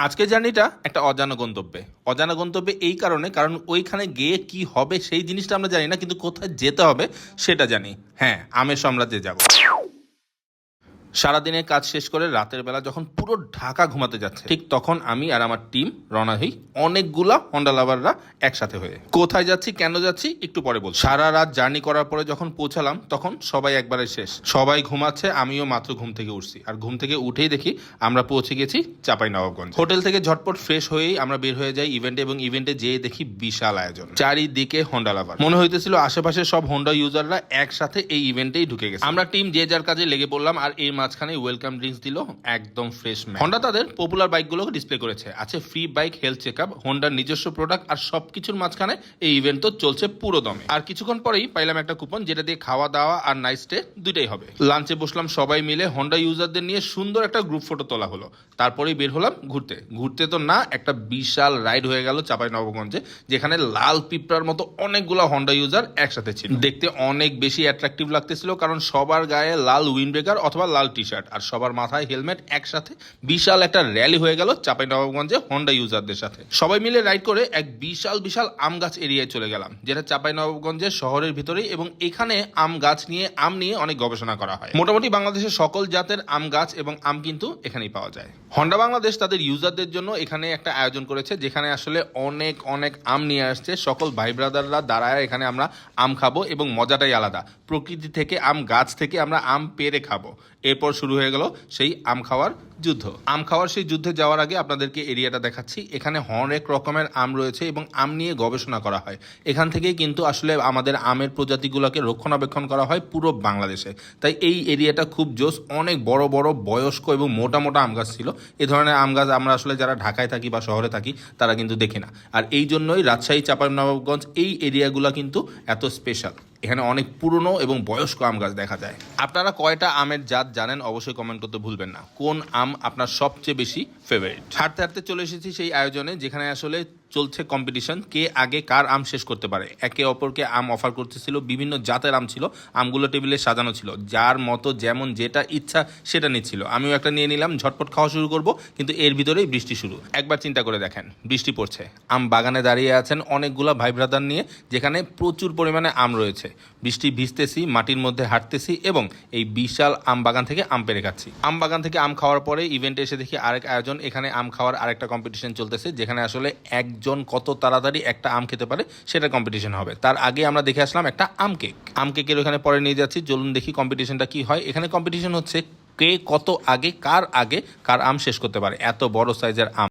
আজকের জার্নিটা একটা অজানা গন্তব্যে। অজানা গন্তব্যে এই কারণ ওইখানে গিয়ে কি হবে সেই জিনিসটা আমরা জানি না, কিন্তু কোথায় যেতে হবে সেটা জানি। হ্যাঁ, আমের সাম্রাজ্যে যাব। সারাদিনের কাজ শেষ করে রাতের বেলা যখন পুরো ঢাকা ঘুমাতে যাচ্ছে, ঠিক তখন আমি আর আমার টিম রওনা হই অনেকগুলা হন্ডা লাভাররা একসাথে হয়ে। কোথায় যাচ্ছি, কেন যাচ্ছি একটু পরে বল। সারা রাত জার্নি করার পরে যখন পৌঁছালাম তখন সবাই একবারে শেষ, সবাই ঘুমাচ্ছে, আমিও মাত্র ঘুম থেকে উঠছি। আর ঘুম থেকে উঠেই দেখি আমরা পৌঁছে গেছি চাঁপাইনবাবগঞ্জ। হোটেল থেকে ঝটপট ফ্রেশ হয়েই আমরা বের হয়ে যাই ইভেন্টে, এবং ইভেন্টে যেয়ে দেখি বিশাল আয়োজন, চারিদিকে হন্ডা লাভার। মনে হইতেছিল আশেপাশে সব হন্ডা ইউজাররা একসাথে এই ইভেন্টেই ঢুকে গেছে। আমরা টিম যে যার কাজে লেগে পড়লাম, আর এর মাঝখানে ওয়েলকাম ড্রিঙ্কস দিল একদম ফ্রেশ ম্যান। হন্ডা তাদের পপুলার বাইকগুলোকে ডিসপ্লে করেছে, আছে free bike health check up, হন্ডার নিজস্ব প্রোডাক্ট, আর সবকিছুর মাঝখানে এই ইভেন্ট তো চলছে পুরো দমে। আর কিছুক্ষণ পরেই পাইলাম একটা কুপন, যেটা দিয়ে খাওয়া দাওয়া আর নাইট স্টে দুইটাই হবে। লাঞ্চে বসলাম সবাই মিলে, হন্ডা ইউজারদের নিয়ে সুন্দর একটা গ্রুপ ফটো তোলা হলো। তারপরেই বের হলাম ঘুরতে। ঘুরতে তো না, একটা বিশাল রাইড হয়ে গেল চাঁপাইনবাবগঞ্জে, যেখানে লাল পিঁপড়ার মতো অনেকগুলো হন্ডা ইউজার একসাথে ছিল। দেখতে অনেক বেশি অ্যাট্রাকটিভ লাগতেছিল, কারণ সবার গায়ে লাল উইন্ড ব্রেকার অথবা লাল টি শার্ট, আর সবার মাথায় হেলমেট। একসাথে বিশাল একটা র্যালি হয়ে গেল চাঁপাইনবাবগঞ্জে হন্ডা ইউজারদের সাথে। সবাই মিলে রাইড করে এক বিশাল বিশাল আম গাছ এরিয়ায় চলে গেলাম, যেটা চাঁপাইনবাবগঞ্জের শহরের ভিতরেই, এবং এখানে আম গাছ নিয়ে অনেক গবেষণা করা হয়। মোটামুটি বাংলাদেশের সকল জাতের আম গাছ এবং আম কিন্তু এখানেই পাওয়া যায়। হন্ডা বাংলাদেশ তাদের ইউজারদের জন্য এখানে একটা আয়োজন করেছে, যেখানে আসলে অনেক অনেক আম নিয়ে আসছে। সকল ভাই ব্রাদাররা দাঁড়ায় এখানে আমরা আম খাবো, এবং মজাটাই আলাদা। প্রকৃতি থেকে আম গাছ থেকে আমরা আম পেড়ে খাবো। এরপর শুরু হয়ে গেল সেই আম খাওয়ার যুদ্ধ। আম খাওয়ার সেই যুদ্ধে যাওয়ার আগে আপনাদেরকে এরিয়াটা দেখাচ্ছি। এখানে অনেক রকমের আম রয়েছে এবং আম নিয়ে গবেষণা করা হয়। এখান থেকেই কিন্তু আসলে আমাদের আমের প্রজাতিগুলোকে রক্ষণাবেক্ষণ করা হয় পুরো বাংলাদেশে। তাই এই এরিয়াটা খুব জোস। অনেক বড় বড় বয়স্ক এবং মোটা মোটা আম গাছ ছিল। এ ধরনের আম গাছ আমরা আসলে যারা ঢাকায় থাকি বা শহরে থাকি তারা কিন্তু দেখি না। আর এই জন্যই রাজশাহী, চাঁপাইনবাবগঞ্জ এই এরিয়াগুলো কিন্তু এত স্পেশাল। এখানে অনেক পুরনো এবং বয়স্ক আম গাছ দেখা যায়। আপনারা কয়টা আমের জাত জানেন অবশ্যই কমেন্ট করতে ভুলবেন না। কোন আম আপনার সবচেয়ে বেশি ফেভারিট? হাঁটতে হাঁটতে চলে এসেছি সেই আয়োজনে, যেখানে আসলে চলছে কম্পিটিশন, কে আগে কার আম শেষ করতে পারে। একে অপরকে আম অফার করতেছিল, বিভিন্ন জাতের আম ছিল, আমগুলো টেবিলে সাজানো ছিল, যার মতো যেমন যেটা ইচ্ছা সেটা নিচ্ছিল। আমিও একটা নিয়ে নিলাম, ঝটপট খাওয়া শুরু করব, কিন্তু এর ভিতরেই বৃষ্টি শুরু। একবার চিন্তা করে দেখেন, বৃষ্টি পড়ছে, আম বাগানে দাঁড়িয়ে আছেন অনেকগুলা ভাই ব্রাদার নিয়ে, যেখানে প্রচুর পরিমাণে আম রয়েছে। বৃষ্টি ভিজতেছি, মাটির মধ্যে হাঁটতেছি, এবং এই বিশাল আম বাগান থেকে আম পেড়ে খাচ্ছি। আম বাগান থেকে আম খাওয়ার পরে ইভেন্টে এসে দেখি আরেক আয়োজন। এখানে আম খাওয়ার আরেকটা কম্পিটিশন চলতেছে, যেখানে আসলে একজন কত তাড়াতাড়ি একটা আম খেতে পারে সেটা কম্পিটিশন হবে। তার আগে আমরা দেখে আসলাম একটা আম কেক। আম কেকের ওখানে পরে নিয়ে যাচ্ছি, চলুন দেখি কম্পিটিশনটা কি হয়। এখানে কম্পিটিশন হচ্ছে কে কত আগে কার আম শেষ করতে পারে। এত বড় সাইজের আম।